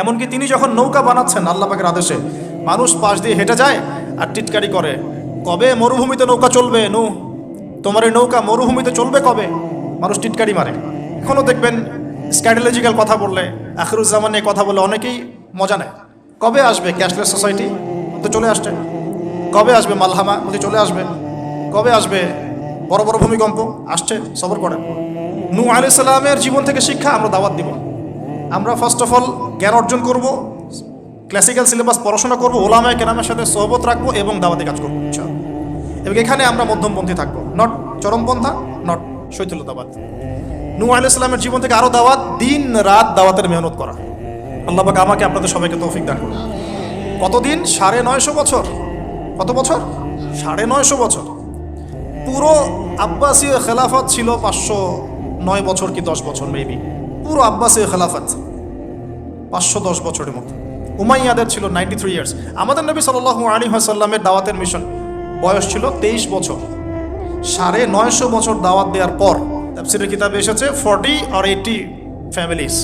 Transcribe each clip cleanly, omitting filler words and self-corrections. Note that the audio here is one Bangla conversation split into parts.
এমনকি তিনি যখন নৌকা বানাচ্ছেন আল্লাহ পাকের আদেশে, মানুষ পাশ দিয়ে হেঁটে যায় আর টিটকারি করে, কবে মরুভূমিতে নৌকা চলবে? তোমার এই নৌকা মরুভূমিতে চলবে কবে? মানুষ টিটকারি মারে। এখনও দেখবেন স্ক্যাটোলজিক্যাল কথা বললে, আখিরুজ্জামান নিয়ে কথা বলে অনেকেই মজা নেয়। কবে আসবে ক্যাশলেস সোসাইটি? তো চলে আসছে। কবে আসবে মালহামা? বলতে চলে আসবে। কবে আসবে বড় বড় ভূমিকম্প? আসছে, সবর করেন। নূহ আলাইহিস সালামের জীবন থেকে শিক্ষা আমরা দাওয়াত দিব। আমরা ফার্স্ট অফ অল জ্ঞান অর্জন করব, ক্লাসিক্যাল সিলেবাস পড়াশোনা করব, ওলামায়ে কেরামের সাথে সোহবত রাখবো এবং দাওয়াতি কাজ করবো ইনশাআল্লাহ। এবং এখানে আমরা মধ্যমপন্থী থাকবো, নট চরমপন্থা, নট শৈথিল্যতাবাদ। নূহ আলাইহিস সালামের জীবন থেকে আরও দাওয়াত, দিন রাত দাওয়াতের মেহনত করা। আল্লাহ পাক আমাকে আপনাদের সবাইকে তৌফিক দান করুন। কতদিন? 950 বছর। কত বছর? 950 বছর। পুরো আব্বাসীয় খেলাফত ছিল 509 বছর কি 10 বছর মেবি। পুরো আব্বাসীয় খেলাফত 510 বছরের মতো। উমাইয়াদের ছিল 93 ইয়ার্স। আমাদের নবী সাল্লাল্লাহু আলাইহি ওয়াসাল্লামের দাওয়াতের মিশন বয়স ছিল 23 বছর। 950 বছর দাওয়াত দেওয়ার পর তাফসীরের কিতাবে এসেছে 40 or 80 ফ্যামিলিজ,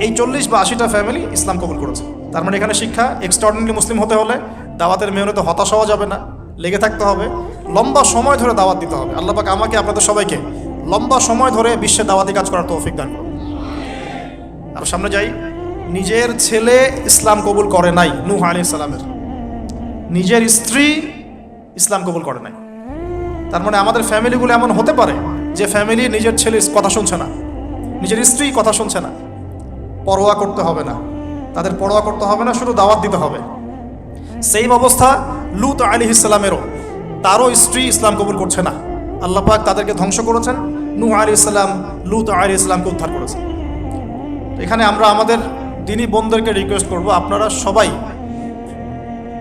এই 40 বা 80টা ফ্যামিলি ইসলাম কবুল করেছে। তার মানে এখানে শিক্ষা, এক্সট্রাঅর্ডিনারি মুসলিম হতে হলে দাওয়াতের মেহনতে হতাশ হওয়া যাবে না, লেগে থাকতে হবে, লম্বা সময় ধরে দাওয়াত দিতে হবে। আল্লাহ পাক আমাকে আপনাদের সবাইকে লম্বা সময় ধরে বিশ্বে দাওয়াতি কাজ করার তৌফিক দান করুন। আর সামনে যাই। নিজের ছেলে ইসলাম কবুল করে নাই নূহ আলাইহিস সালামের, নিজের স্ত্রী ইসলাম কবুল করে নাই। তার মানে আমাদের ফ্যামিলিগুলো এমন হতে পারে যে ফ্যামিলি নিজের ছেলে কথা শুনছে না, নিজের স্ত্রী কথা শুনছে না। পরোয়া করতে হবে না, তাদের পরোয়া করতে হবে না, শুধু দাওয়াত দিতে হবে। সেই অবস্থা লূত আলাইহিস সালামেরও, তারও স্ত্রী ইসলাম কবুল করছে না। আল্লাহ পাক তাদেরকে ধ্বংস করেছেন। নূহ আলাইহিস সালাম লূত আলাইহিস সালামকে উদ্ধার করেছেন। এখানে আমরা আমাদের দিনী বোনদেরকে রিকোয়েস্ট করব, আপনারা সবাই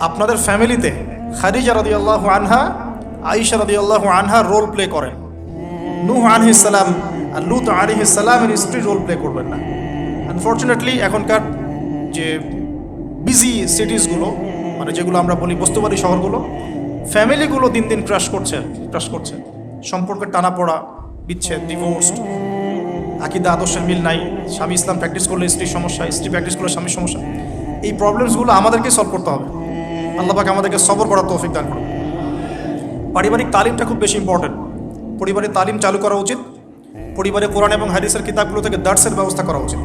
আপনাদের ফ্যামিলিতে খাদিজা রাদিয়াল্লাহু আনহা, আয়েশা রাদিয়াল্লাহু আনহা রোল প্লে করেন। নূহ আলাইহিস সালাম আর লূত আলাইহিস সালামের স্ত্রী রোল প্লে করবেন না। আনফর্চুনেটলি এখনকার যে বিজি সিটিসগুলো, মানে যেগুলো আমরা বলি বস্তুবাদী শহরগুলো, ফ্যামিলিগুলো দিন দিন ক্রাশ করছে। সম্পর্কের টানাপোড়া, বিচ্ছেদ, ডিভোর্সড, আকিদা আদর্শের মিল নাই। স্বামী ইসলাম প্র্যাকটিস করলে স্ত্রীর সমস্যা, স্ত্রী প্র্যাকটিস করলে স্বামীর সমস্যা। এই প্রবলেমসগুলো আমাদেরকে সলভ করতে হবে। আল্লাহ পাক আমাদেরকে সবর করার তৌফিক দান করুন। পারিবারিক তালিমটা খুব বেশি ইম্পর্টেন্ট। পরিবারে তালিম চালু করা উচিত। পরিবারে কোরআন এবং হাদিসের কিতাবগুলো থেকে দার্সের ব্যবস্থা করা উচিত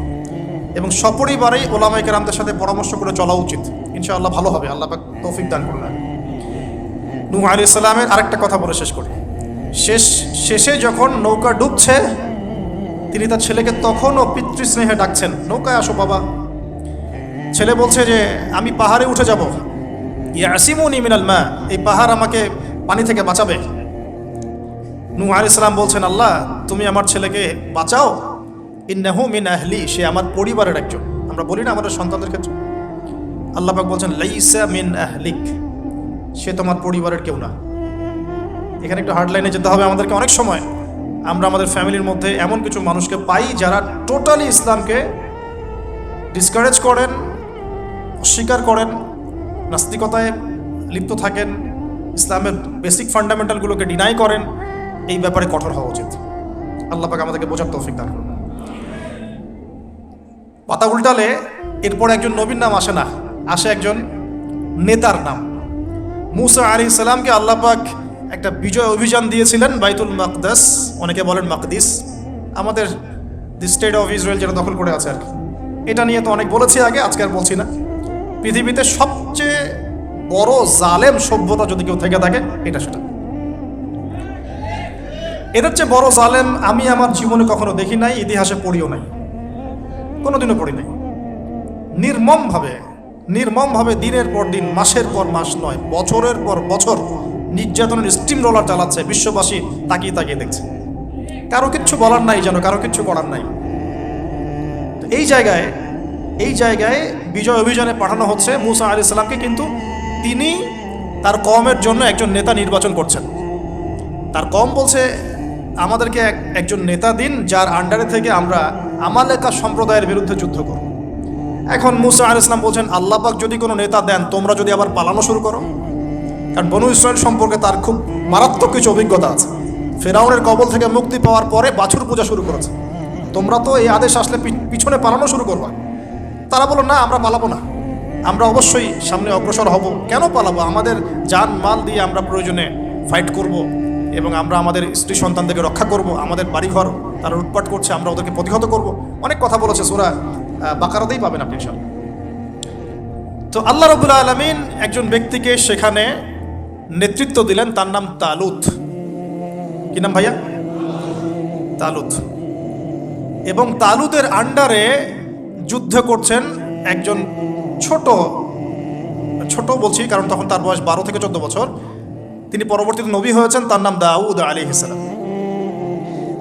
এবং সপরিবারেই ওলামায়ে কেরামদের সাথে পরামর্শ করে চলা উচিত। ইনশাআল্লাহ ভালো হবে। আল্লাহ পাক তৌফিক দান করুন। নূহ আলাইহিস সালামের আরেকটা কথা বলে শেষ করি। শেষে যখন নৌকা ডুবছে, তিনি তার ছেলেকে তখনও পিতৃস্নেহে ডাকছেন, নৌকায় আসো বাবা। ছেলে বলছে যে আমি পাহাড়ে উঠে যাব, ইয়াসিমুনি মিনাল মা, এই পাহাড় আমাকে পানি থেকে বাঁচাবে। নূহ আলাইহিস সালাম বলছেন, আল্লাহ তুমি আমার ছেলেকে বাঁচাও, ইন্নাহু মিন আহলি, সে আমার পরিবারের একজন। আমরা বলি না আমাদের সন্তানদের ক্ষেত্রে, আল্লাহ পাক বলছেন লাইসা মিন আহলিক, সে তোমার পরিবারের কেউ না। এখানে একটু হার্ড লাইনে যেতে হবে আমাদেরকে। অনেক সময় আমরা আমাদের ফ্যামিলির মধ্যে এমন কিছু মানুষকে পাই যারা টোটালি ইসলামকে ডিসকারেজ করেন, অস্বীকার করেন, নাস্তিকতায় লিপ্ত থাকেন, ইসলামের বেসিক ফান্ডামেন্টালগুলোকে ডিনাই করেন। এই ব্যাপারে কঠোর হওয়া উচিত। আল্লাহ পাক আমাদেরকে বোঝার তৌফিক দান করুন। পাতা উল্টালে এরপর একজন নবীর নাম আসে না, আসে একজন নেতার নাম। মূসা আলাইহিস সালামকে আল্লাহ পাক একটা বিজয় অভিযান দিয়েছিলেন বাইতুল মাকদাস, অনেকে বলেন মাকদিস, আমাদের দি স্টেট অফ ইসরায়েল যেটা দখল করে আছে আর কি। এটা নিয়ে তো অনেক বলেছি আগে, আজকে আর বলছি না। পৃথিবীতে সবচেয়ে বড় জালেম সভ্যতা যদি কেউ থেকে থাকে এটা সেটা। এদের চেয়ে বড় জালেম আমি আমার জীবনে কখনো দেখি নাই, ইতিহাসে পড়িও নাই, কোনোদিনও পড়ি নাই। নির্মমভাবে দিনের পর দিন, মাসের পর মাস নয়, বছরের পর বছর নির্যাতনের স্টিম রোলার চালাচ্ছে। বিশ্ববাসী তাকিয়ে তাকিয়ে দেখছে, কারো কিচ্ছু বলার নাই, যেন কারো কিচ্ছু করার নাই। তো এই জায়গায় বিজয় অভিযানে পাঠানো হচ্ছে মূসা আলাইহিস সালামকে, কিন্তু তিনি তার কওমের জন্য একজন নেতা নির্বাচন করছেন। তার কওম বলছে আমাদেরকে একজন নেতা দিন যার আন্ডারে থেকে আমরা আমালেকা সম্প্রদায়ের বিরুদ্ধে যুদ্ধ করব। এখন মূসা আলাইহিস সালাম বলছেন, আল্লাহ পাক যদি কোনো নেতা দেন, তোমরা যদি আবার পালানো শুরু করো। কারণ বনু ইসরায়েল সম্পর্কে তার খুব মারাত্মক কিছু অভিজ্ঞতা আছে। ফেরাউনের কবল থেকে মুক্তি পাওয়ার পরে বাছুর পূজা শুরু করেছে। তোমরা তো এই আদেশ আসলে পিছনে পালানো শুরু করবা। তারা বলল, না আমরা পালাবো না, আমরা অবশ্যই সামনে অগ্রসর হব। কেন পালাবো? আমাদের জান মাল দিয়ে আমরা প্রয়োজনে ফাইট করব এবং আমরা আমাদের স্ত্রী সন্তানদেরকে রক্ষা করব, আমাদের বাড়িঘর তারা লুটপাট করছে, আমরা ওদেরকে প্রতিহত করব। অনেক কথা বলেছে, সূরা বাকারাতেই পাবেন আপনি ইনশাআল্লাহ। তো আল্লাহ রাব্বুল আলামিন একজন ব্যক্তিকে সেখানে নেতৃত্ব দিলেন, তার নাম তালুত। কি নাম ভাইয়া? তালুত। এবং তালুতের আন্ডারে যুদ্ধ করছেন একজন ছোট বলছি কারণ তখন তার বয়স 12 থেকে 14 বছর। তিনি পরবর্তীতে নবী হয়েছেন, তার নাম দাউদ আলাইহিস সালাম।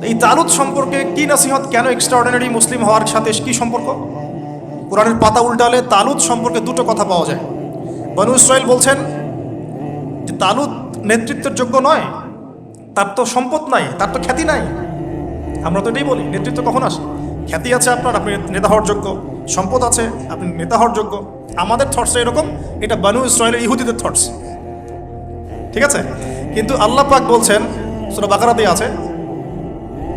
এই তালুত সম্পর্কে কি নসিহত, কেন এক্সট্রাঅর্ডিনারি মুসলিম হওয়ার সাথে কি সম্পর্ক? কোরআনের পাতা উল্টালে তালুত সম্পর্কে দুটো কথা পাওয়া যায়। বনু ইসরাইল বলছেন যে তালুত নেতৃত্বের যোগ্য নয়, তার তো সম্পদ নাই, তার তো খ্যাতি নাই। আমরা তো এটাই বলি, নেতৃত্ব কখন আসে? খ্যাতি আছে আপনার, আপনি নেতা হওয়ার যোগ্য, সম্পদ আছে, আপনি নেতা হওয়ার যোগ্য। আমাদের থটসটা এরকম, এটা বনু ইসরাইলের ইহুদিদের থটস, ঠিক আছে? কিন্তু আল্লাহ পাক বলছেন, সূরা বাকারাতে আছে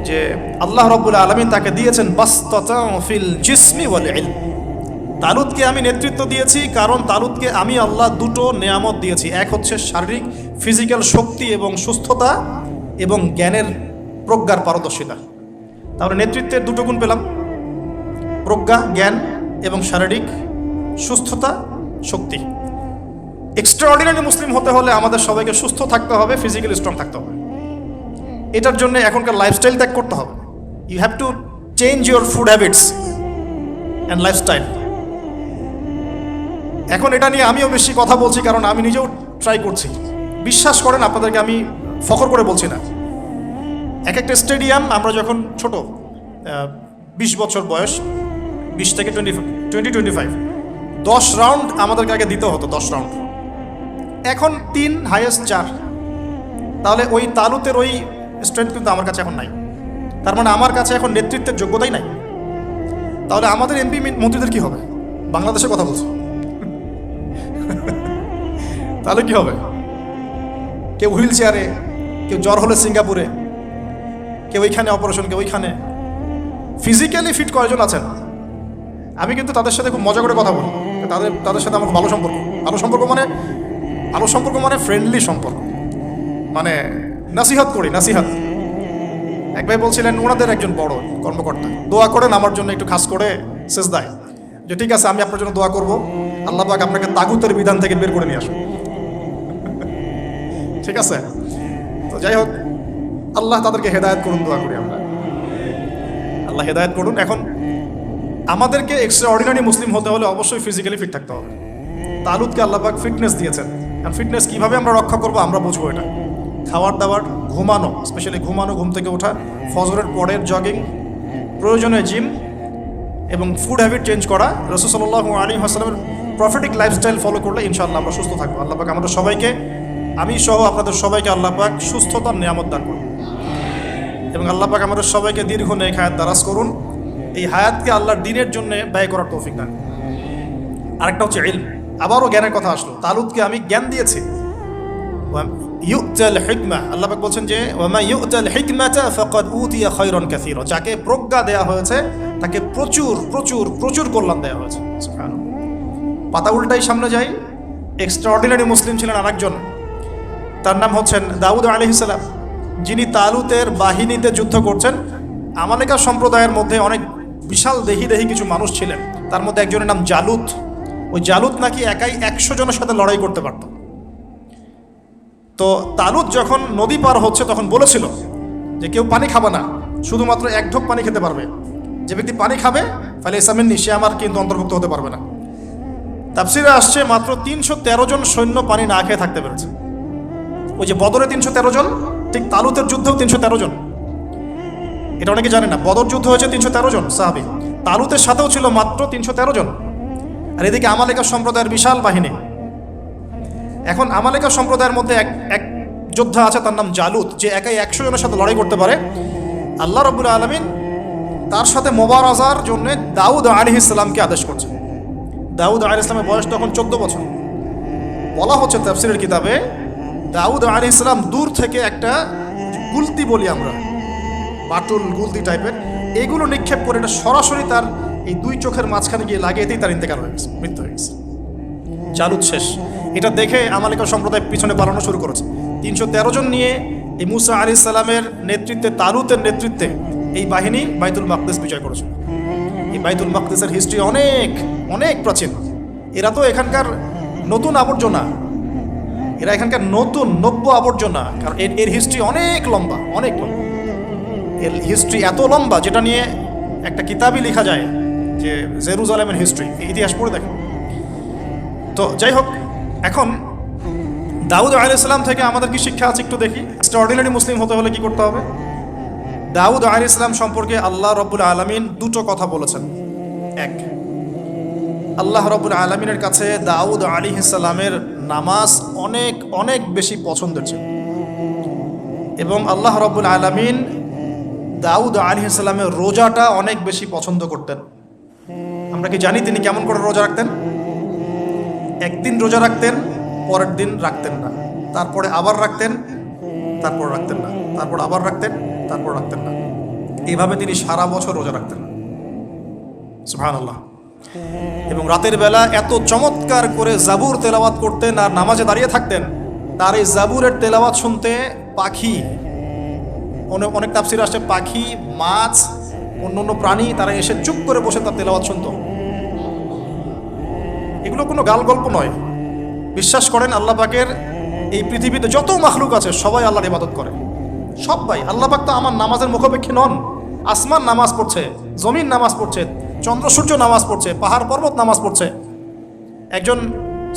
যে আল্লাহ রাব্বুল আলামিন তাকে দিয়েছেন বাসতাতাউ ফিল জিসমি ওয়াল ইলম। তালুতকে আমি নেতৃত্ব দিয়েছি কারণ তালুতকে আমি আল্লাহ দুটো নেয়ামত দিয়েছি। এক হচ্ছে শারীরিক ফিজিক্যাল শক্তি এবং সুস্থতা এবং জ্ঞানের প্রজ্ঞার পারদর্শিতা। তাহলে নেতৃত্বের দুটো গুণ পেলাম, প্রজ্ঞা, জ্ঞান এবং শারীরিক সুস্থতা, শক্তি। এক্সট্রাঅর্ডিনারি মুসলিম হতে হলে আমাদের সবাইকে সুস্থ থাকতে হবে, ফিজিক্যালি স্ট্রং থাকতে হবে। এটার জন্য এখনকার লাইফস্টাইল ত্যাগ করতে হবে। You have to change your food habits and lifestyle. এখন এটা নিয়ে আমিও বেশি কথা বলছি কারণ আমি নিজেও ট্রাই করছি। বিশ্বাস করেন, আপনাদেরকে আমি ফখর করে বলছি না। এক একটা স্টেডিয়াম আমরা যখন ছোট 20 বছর বয়স, 20 থেকে 25 10 রাউন্ড আমাদেরকে আগে দিতে হতো, 10 রাউন্ড। এখন 3, হাইয়েস্ট 4। তাহলে ওই তালুতের ওই স্ট্রেংথ কিন্তু আমার কাছে এখন নাই। তার মানে আমার কাছে এখন নেতৃত্বের যোগ্যতাই নাই। তাহলে আমাদের এমপি মন্ত্রীদের কি হবে? বাংলাদেশের কথা বলছি। তাহলে কি হবে? কেউ হুইল চেয়ারে, কেউ জ্বর হলে সিঙ্গাপুরে, কেউ ওইখানে অপারেশন, কেউ ওইখানে। ফিজিক্যালি ফিট কয়জন আছেন? আমি কিন্তু তাদের সাথে খুব মজা করে কথা বলি। তাদের সাথে আমার ভালো সম্পর্ক। ভালো সম্পর্ক মানে ফ্রেন্ডলি সম্পর্ক, মানে নাসিহাত করি, নাসিহাত। এক ভাই বলছিলেন, ওনাদের একজন বড় কর্মকর্তা, দোয়া করেন আমার জন্য একটু খাস করে সেজদায়, যে ঠিক আছে আমি আপনার জন্য দোয়া করব, আল্লাহ পাক আপনাকে তাগুতের বিধান থেকে বের করে নিয়ে আসুন। ঠিক আছে? তো যাই হোক, আল্লাহ তাদেরকে হেদায়েত করুন, দোয়া করি আমরা, আল্লাহ হেদায়েত করুন। এখন আমাদেরকে এক্সট্রাঅর্ডিনারি মুসলিম হতে হলে অবশ্যই ফিজিক্যালি ফিট থাকতে হবে। তালুতকে আল্লাহ পাক ফিটনেস দিয়েছেন। আর ফিটনেস কীভাবে আমরা রক্ষা করবো আমরা বুঝবো। এটা খাবার দাবার, ঘুমানো, স্পেশালি ঘুমানো, ঘুম থেকে ওঠা, ফজরের পরের জগিং, প্রয়োজনে জিম এবং ফুড হ্যাবিট চেঞ্জ করা। রাসূল সাল্লাল্লাহু আলাইহি ওয়াসাল্লামের প্রফেটিক লাইফস্টাইল ফলো করলে ইনশাআল্লাহ আমরা সুস্থ থাকবো। আল্লাহ পাক আমাদের সবাইকে, আমি সহ আপনাদের সবাইকে আল্লাহ পাক সুস্থতার নিয়ামত দান করুন এবং আল্লাহ পাক আমাদের সবাইকে দীর্ঘ নেক হায়াত দারাজ করুন। এই হায়াতকে আল্লাহর দ্বীনের জন্য ব্যয় করার তৌফিক দান। আরেকটা হচ্ছে ইলম। আবারও জ্ঞানের কথা আসলো। তালুতকে আমি জ্ঞান দিয়েছি। ইউতাল হিকমা, আল্লাহ পাক বলছেন যে ওয়ামা ইউতাল হিকমাতা ফাকাদ উতিয়া খায়রান কাসীরা। যাকে প্রজ্ঞা দেয়া হয়েছে তাকে প্রচুর প্রচুর প্রচুর কল্যাণ দেওয়া হয়েছে। সুবহানাল্লাহ। পাতা উল্টাই সামনে যাই। এক্সট্রাঅর্ডিনারি মুসলিম ছিলেন আরেকজন, তার নাম হচ্ছেন দাউদ আলাইহিস সালাম, যিনি তালুতের বাহিনীতে যুদ্ধ করছেন। আমালেকা সম্প্রদায়ের মধ্যে অনেক বিশাল দেহি কিছু মানুষ ছিলেন। তার মধ্যে একজনের নাম জালুত। ওই জালুত নাকি একাই 100 জনের সাথে লড়াই করতে পারত। তো তালুত যখন নদী পার হচ্ছে তখন বলেছিল যে কেউ পানি খাবে না, শুধুমাত্র 1 ঢোক পানি খেতে পারবে। যে ব্যক্তি পানি খাবে ফালাইসা মিন্নি, সে আমার কিন্তু অন্তর্ভুক্ত হতে পারবে না। তাফসিরে আসছে মাত্র 313 জন সৈন্য পানি না খেয়ে থাকতে পেরেছে। ওই যে বদরে 313 জন, ঠিক তালুতের যুদ্ধেও 313 জন। এটা অনেকে জানে না, বদর যুদ্ধ হয়েছে 313 জন সাহাবী, তালুতের সাথেও ছিল মাত্র 313 জন। আর এদিকে আমালেকা সম্প্রদায়ের বিশাল বাহিনী। এখন আমালেকা সম্প্রদায়ের মধ্যে এক যোদ্ধা আছে, তার নাম জালুত, যে একাই 100 জনের সাথে লড়াই করতে পারে। আল্লাহ রাব্বুল আলামিন তার সাথে মোবারাজার জন্য দাউদ আলাইহিস সালামকে আদেশ করছেন। দাউদ আলাইহিস সালামের বয়স তখন 14 বছর। বলা হচ্ছে তাফসীরের কিতাবে, দাউদ আলাইহিস সালাম দূর থেকে একটা গুলতি বলি আমরা, বাটুল গুলতি টাইপের, এগুলো নিক্ষেপ করে এটা সরাসরি তার এই দুই চোখের মাঝখানে গিয়ে লাগিয়েতেই তার ইন্তেকাল হয়ে গেছে, মৃত্যু হয়ে গেছে। জালুত শেষ। এটা দেখে আমালিকা সম্প্রদায় পিছনে পালানো শুরু করেছে। 313 জন নিয়ে এই মুসা আলাইহিস সালামের নেতৃত্বে, তালুতের নেতৃত্বে এই বাহিনী বাইতুল মাকদিস বিজয় করেছে। এই বাইতুল মাকদিসের হিস্ট্রি অনেক অনেক প্রাচীন। এরা তো এখানকার নতুন আবর্জনা, এরা এখানকার নতুন নব্য আবর্জনা, কারণ এর হিস্ট্রি অনেক লম্বা, অনেক লম্বা। এর হিস্ট্রি এত লম্বা যেটা নিয়ে একটা কিতাবই লেখা যায়, যে জেরুজালেমের হিস্ট্রি, ইতিহাস পড়ে দেখো। তো যাই হোক, এখন দাউদ আলাইহিস সালাম থেকে আমাদের কি শিক্ষা আছে একটু দেখি। এক্সট্রাঅর্ডিনারি মুসলিম হতে হলে কি করতে হবে? দাউদ আলাইহিস সালাম সম্পর্কে আল্লাহ রাব্বুল আলামিন দুটো কথা বলেছেন। এক, আল্লাহ রাব্বুল আলামিনের কাছে দাউদ আলাইহিস সালামের নামাজ অনেক অনেক বেশি পছন্দের ছিল, এবং আল্লাহ রাব্বুল আলামিন দাউদ আলাইহিস সালামের রোজাটা অনেক বেশি পছন্দ করতেন। আমরা কি জানি তিনি কেমন করে রোজা রাখতেন? একদিন রোজা রাখতেন, পরের দিন রাখতেন না, তারপরে আবার রাখতেন, তারপর রাখতেন না, তারপর আবার রাখতেন, তারপর রাখতেন না। এইভাবে তিনি সারা বছর রোজা রাখতেন। সুবহানাল্লাহ। এবং রাতের বেলা এত চমৎকার করে জাবুর তেলাওয়াত করতেন আর নামাজে দাঁড়িয়ে থাকতেন, তার এই জাবুরের তেলাওয়াত শুনতে পাখি, অনেক তাফসীর আসছে পাখি, মাছ, অন্য প্রাণী তারা এসে চুপ করে বসে তার তেলাওয়াত শুনত। এগুলো কোনো গাল গল্প নয়। বিশ্বাস করেন আল্লাহ পাকের এই পৃথিবীতে যত মাখলুক আছে সবাই আল্লাহর ইবাদত করে, সবাই। আল্লাহ পাক তো আমার নামাজের মুখাপেক্ষী নন। আসমান নামাজ পড়ছে, জমিন নামাজ পড়ছে, চন্দ্র সূর্য নামাজ পড়ছে, পাহাড় পর্বত নামাজ পড়ছে। একজন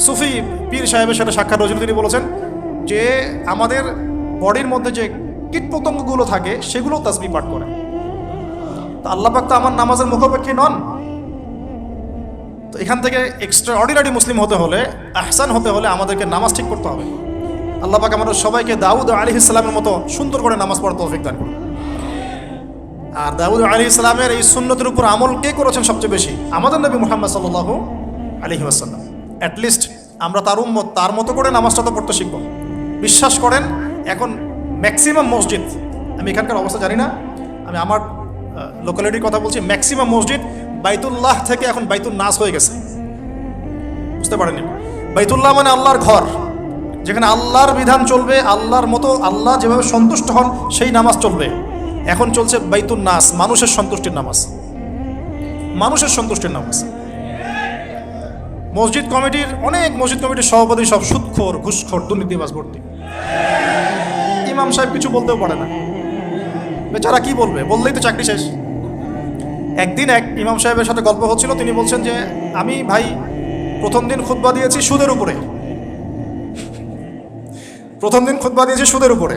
সুফি পীর সাহেবের সাথে সাক্ষাৎ হয়েছিল, তিনি বলেছেন যে আমাদের বডির মধ্যে যে কীটপতঙ্গগুলো থাকে সেগুলো তাসবিহ পাঠ করে। তা আল্লাহ পাক তো আমার নামাজের মুখাপেক্ষী নন। তো এখান থেকে এক্সট্রা অর্ডিনারি মুসলিম হতে হলে, আহসান হতে হলে আমাদেরকে নামাজ ঠিক করতে হবে। আল্লাহ পাক আমাদের সবাইকে দাউদ আলাইহিস সালামের মতো সুন্দর করে নামাজ পড়ার তৌফিক দান করুন। আর দাউদ আলাইহিস সালামের এই সুন্নতের উপর আমল কে করেছেন সবচেয়ে বেশি? আমাদের নবী মুহাম্মদ সাল্লাল্লাহু আলাইহি ওয়াসাল্লাম। অ্যাটলিস্ট আমরা তার উম্মত, তার মতো করে নামাজটা তো পড়তে শিখব। বিশ্বাস করেন এখন ম্যাক্সিমাম মসজিদ, আমি এখানকার অবস্থা জানি না, আমি আমার লোকালিটির কথা বলছি, ম্যাক্সিমাম মসজিদ বাইতুল্লাহ থেকে এখন বাইতুল নাস হয়ে গেছে। বুঝতে পারেনি? বাইতুল্লাহ মানে আল্লাহর ঘর, যেখানে আল্লাহর বিধান চলবে, আল্লাহর মতো, আল্লাহ যেভাবে সন্তুষ্ট হন সেই নামাজ চলবে। এখন চলছে বাইতুল নাস, মানুষের সন্তুষ্টির নামাজ, মানুষের সন্তুষ্টির নামাজ। মসজিদ কমিটির, অনেক মসজিদ কমিটির সভাপতি সব সুদখোর, ঘুষখোর, দুর্নীতিবাজ ভর্তি। ইমাম সাহেব কিছু বলতেও পারে না, বেচারা কি বলবে? বললেই তো চাকরি শেষ। একদিন এক ইমাম সাহেবের সাথে গল্প হচ্ছিল, তিনি বলছেন যে আমি ভাই প্রথম দিন খুতবা দিয়েছি সুদের উপরে, প্রথম দিন খুতবা দিয়েছি সুদের উপরে,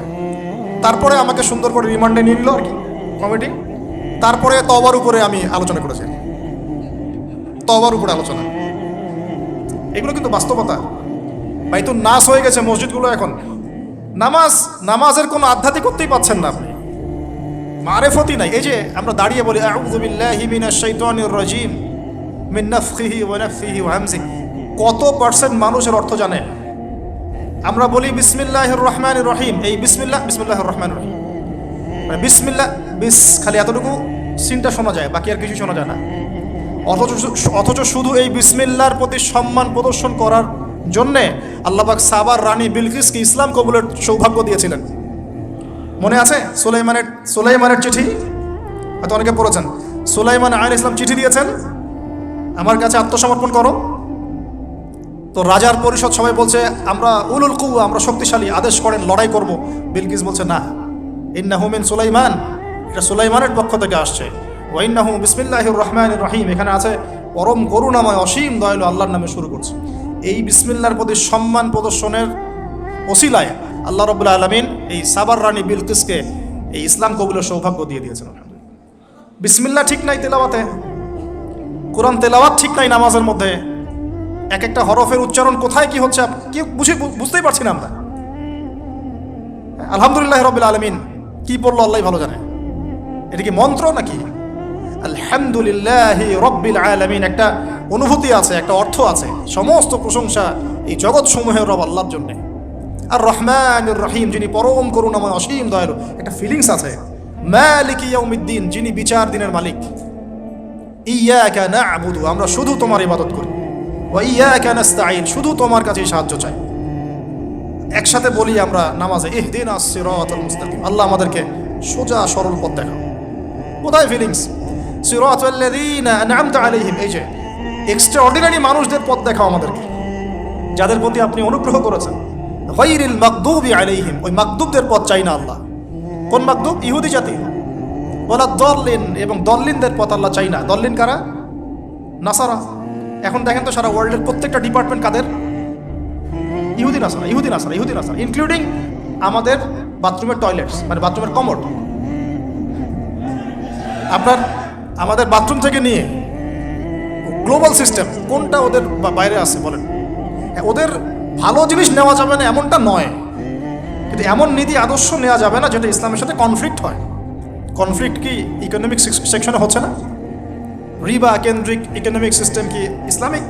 তারপরে আমাকে সুন্দর করে রিমান্ডে নিয়ে নিল আর কি কমিটি, তারপরে তওবার উপরে আমি আলোচনা করেছি, তওবার উপরে আলোচনা। এগুলো কিন্তু বাস্তবতা। বাইতুল নাস হয়ে গেছে মসজিদগুলো এখন। নামাজের কোনো আধ্যাত্মিকতাই পাচ্ছেন না আপনি, মারেফতি নাই। এই যে আমরা দাঁড়িয়ে বলি আউযু বিল্লাহি মিনাশ শাইতানির রাজিম মিন নাফখিহি ওয়া নাফসিহি ওয়া হামজিহি, কত পার্সেন্ট মানুষের অর্থ জানে? আমরা বলি বিসমিল্লাহির রহমানির রহিম, এই বিসমিল্লাহির রহমানির রহিম মানে বিসমিল্লাহ, খালি এতটুকু সিনটা শোনা যায়, বাকি আর কিছু শোনা যায় না। অথচ শুধু এই বিসমিল্লাহর প্রতি সম্মান প্রদর্শন করার জন্যে আল্লাহ পাক সাবার রানী বিলকিসকে ইসলাম কবুলের সৌভাগ্য দিয়েছিলেন। মনে আছে সুলাইমানের চিঠি? হয়তো অনেকে পড়েছেন। সুলাইমান আলাইহিস সালাম চিঠি দিয়েছেন, আমার কাছে আত্মসমর্পণ করো। তো রাজার পরিষদ সবাই বলছে আমরা উলুল কুওয়া, আমরা শক্তিশালী, আদেশ করেন লড়াই করব। বিলকিস বলছে না, ইন্নাহু মিন সুলাইমান, এটা সুলাইমানের পক্ষ থেকে আসছে। ওয়া ইন্নাহু বিসমিল্লাহির রহমানির রহিম, এখানে আছে পরম করুণাময় অসীম দয়ালু আল্লাহর নামে শুরু করছে। এই বিসমিল্লাহর প্রতি সম্মান প্রদর্শনের ওসিলায় আল্লাহ রাব্বুল আলামিন এই সাবার রানী বিলকিসকে এই ইসলাম কবুলের সৌভাগ্য দিয়ে দিয়েছেন। বিসমিল্লাহ ঠিক নাই তেলাওয়াতে, কোরআন তেলাওয়াত ঠিক নাই নামাজের মধ্যে, এক একটা হরফের উচ্চারণ কোথায় কি হচ্ছে কি বুঝতেই পারছি না আমরা। আলহামদুলিল্লাহ রাব্বিল আলামিন কি পড়লো আল্লাহই ভালো জানে। এটা কি মন্ত্র নাকি? আলহামদুলিল্লাহি রাব্বিল আলামিন একটা অনুভূতি আছে, একটা অর্থ আছে। সমস্ত প্রশংসা এই জগৎ সমূহের রব আল্লাহর জন্য। আর রহমানির রহিম, যিনি পরম করুণাময় অসীম দয়ালু, একটা ফিলিংস আছে। মালিকি ইয়াউমিদ্দিন, যিনি বিচার দিনের মালিক। ইয়াকা না'বুদু, আমরা শুধু তোমার ইবাদত করি, ওয়া ইয়াকা নাস্তাঈন, শুধু তোমার কাছেই সাহায্য চাই। একসাথে বলি আমরা নামাজে, ইহদিনাস সিরাতাল মুস্তাকিম, আল্লাহ আমাদেরকে সোজা সরল পথ দেখাও। কোথায় ফিলিংস? সিরাতাল্লাযীনা আন'আমতা আলাইহিম, এই যে এক্সট্রাঅর্ডিনারি মানুষদের পথ দেখাও আমাদেরকে, যাদের প্রতি আপনি অনুগ্রহ করেছেন। গায়রিল মাগদুবি আলাইহিম, ওই মাগদুবদের পথ চাই না আল্লাহ। কোন মাগদুব? ইহুদি জাতি। ওয়ালা দল্লিন, এবং দল্লিনদের পথ আল্লাহ চাই না। দল্লিন কারা? নাসারা। এখন দেখেন তো সারা ওয়ার্ল্ডের প্রত্যেকটা ডিপার্টমেন্ট কাদের? ইহুদি নাসারা, ইহুদি নাসারা, ইহুদি নাসারা, ইনক্লুডিং আমাদের বাথরুমের টয়লেটস, মানে বাথরুমের কমোড। আপনার আমাদের বাথরুম থেকে নিয়ে গ্লোবাল সিস্টেম কোনটা ওদের বাইরে আছে বলেন? ওদের ভালো জিনিস নেওয়া যাবে না এমনটা নয়, কিন্তু এমন নীতি আদর্শ নেওয়া যাবে না যেটা ইসলামের সাথে কনফ্লিক্ট হয়। কনফ্লিক্ট কি ইকোনমিক সেকশনে হচ্ছে না? রিবা কেন্দ্রিক ইকোনমিক সিস্টেম কি ইসলামিক?